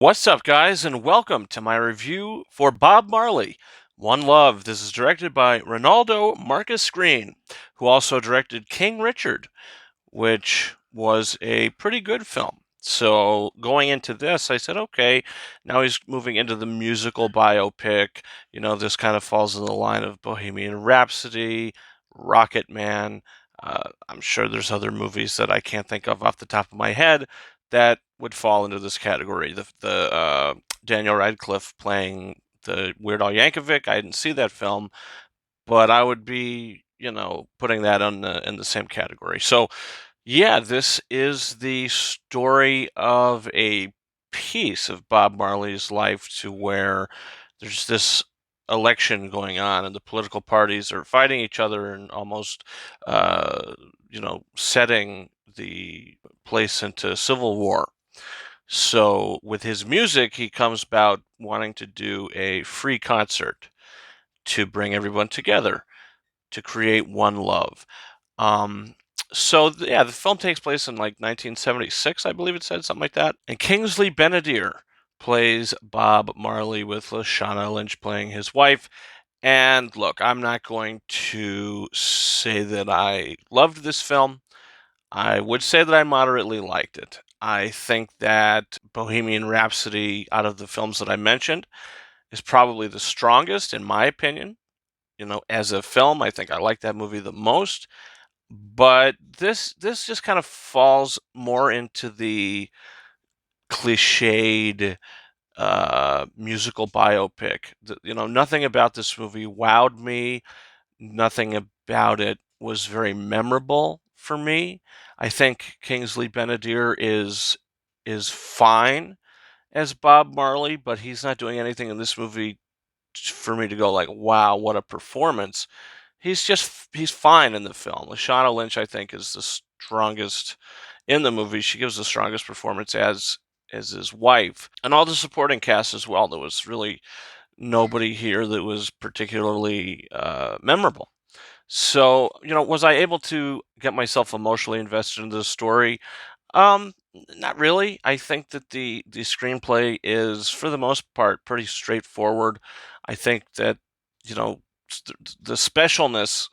What's up, guys, and welcome to my review for Bob Marley, One Love. This is directed by Reinaldo Marcus Green, who also directed King Richard, which was a pretty good film. So going into this, I said, okay, now he's moving into the musical biopic. This kind of falls in the line of Bohemian Rhapsody, Rocket Man. I'm sure there's other movies that I can't think of off the top of my head that would fall into this category. The Daniel Radcliffe playing the Weird Al Yankovic. I didn't see that film, but I would be, putting that in the same category. So yeah, this is the story of a piece of Bob Marley's life to where there's this election going on and the political parties are fighting each other and almost, setting the place into civil war. So with his music, he comes about wanting to do a free concert to bring everyone together to create one love. Um, yeah, the film takes place in like 1976, I believe it said, something like that. And Kingsley Ben-adir plays Bob Marley with Lashana Lynch playing his wife. And look, I'm not going to say that I loved this film. I would say that I moderately liked it. I think that Bohemian Rhapsody, out of the films that I mentioned, is probably the strongest, in my opinion. As a film, I think I like that movie the most. But this just kind of falls more into the cliched musical biopic. Nothing about this movie wowed me. Nothing about it was very memorable for me. I think Kingsley Ben-adir is fine as Bob Marley, but he's not doing anything in this movie for me to go like, wow, what a performance. He's fine in the film. Lashana Lynch, I think, is the strongest in the movie. She gives the strongest performance as his wife, and all the supporting cast as well. There was really nobody here that was particularly memorable. So, was I able to get myself emotionally invested in the story? Not really. I think that the screenplay is, for the most part, pretty straightforward. I think that you know the specialness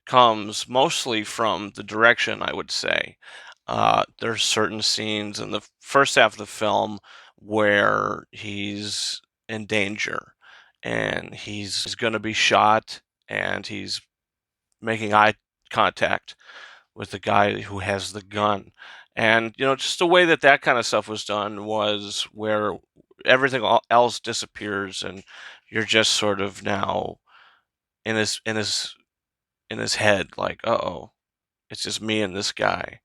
comes mostly from the direction, I would say. There's certain scenes in the first half of the film where he's in danger and he's going to be shot and he's making eye contact with the guy who has the gun. And, just the way that that kind of stuff was done was where everything else disappears and you're just sort of now in his head like, "Uh-oh, it's just me and this guy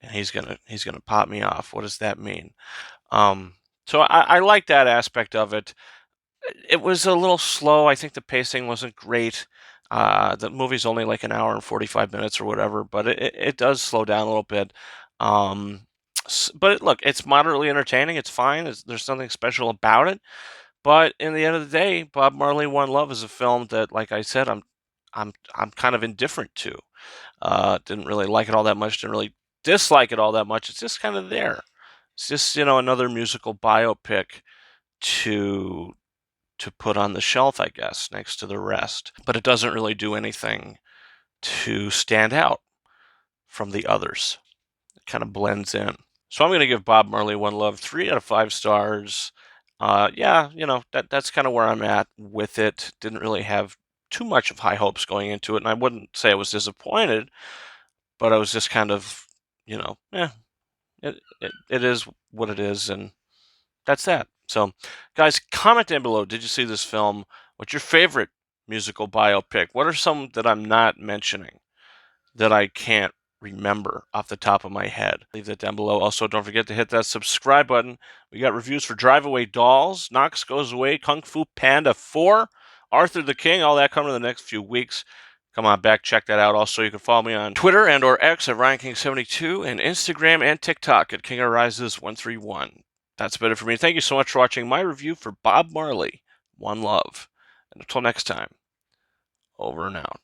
and he's gonna pop me off. What does that mean?" Um so I like that aspect of it. It was a little slow. I think the pacing wasn't great. The movie's only like an hour and 45 minutes or whatever, but it does slow down a little bit. Um, but look, it's moderately entertaining. It's fine. There's nothing special about it. But in the end of the day, Bob Marley One Love is a film that, like I said, I'm kind of indifferent to. Didn't really like it all that much. Didn't really dislike it all that much. It's just kind of there. It's just another musical biopic to put on the shelf, I guess, next to the rest. But it doesn't really do anything to stand out from the others. It kind of blends in. So I'm going to give Bob Marley One Love 3 out of 5 stars. Yeah, that's kind of where I'm at with it. Didn't really have too much of high hopes going into it, and I wouldn't say I was disappointed, but I was just kind of, yeah, it is what it is, and that's that. So, guys, comment down below. Did you see this film? What's your favorite musical biopic? What are some that I'm not mentioning that I can't remember off the top of my head? Leave that down below. Also, don't forget to hit that subscribe button. We got reviews for Drive Away Dolls, Knox Goes Away, Kung Fu Panda 4, Arthur the King, all that coming in the next few weeks. Come on back, check that out. Also, you can follow me on Twitter and or X at RyanKing72 and Instagram and TikTok at KingArises131. That's about it for me. Thank you so much for watching my review for Bob Marley, One Love. And until next time, over and out.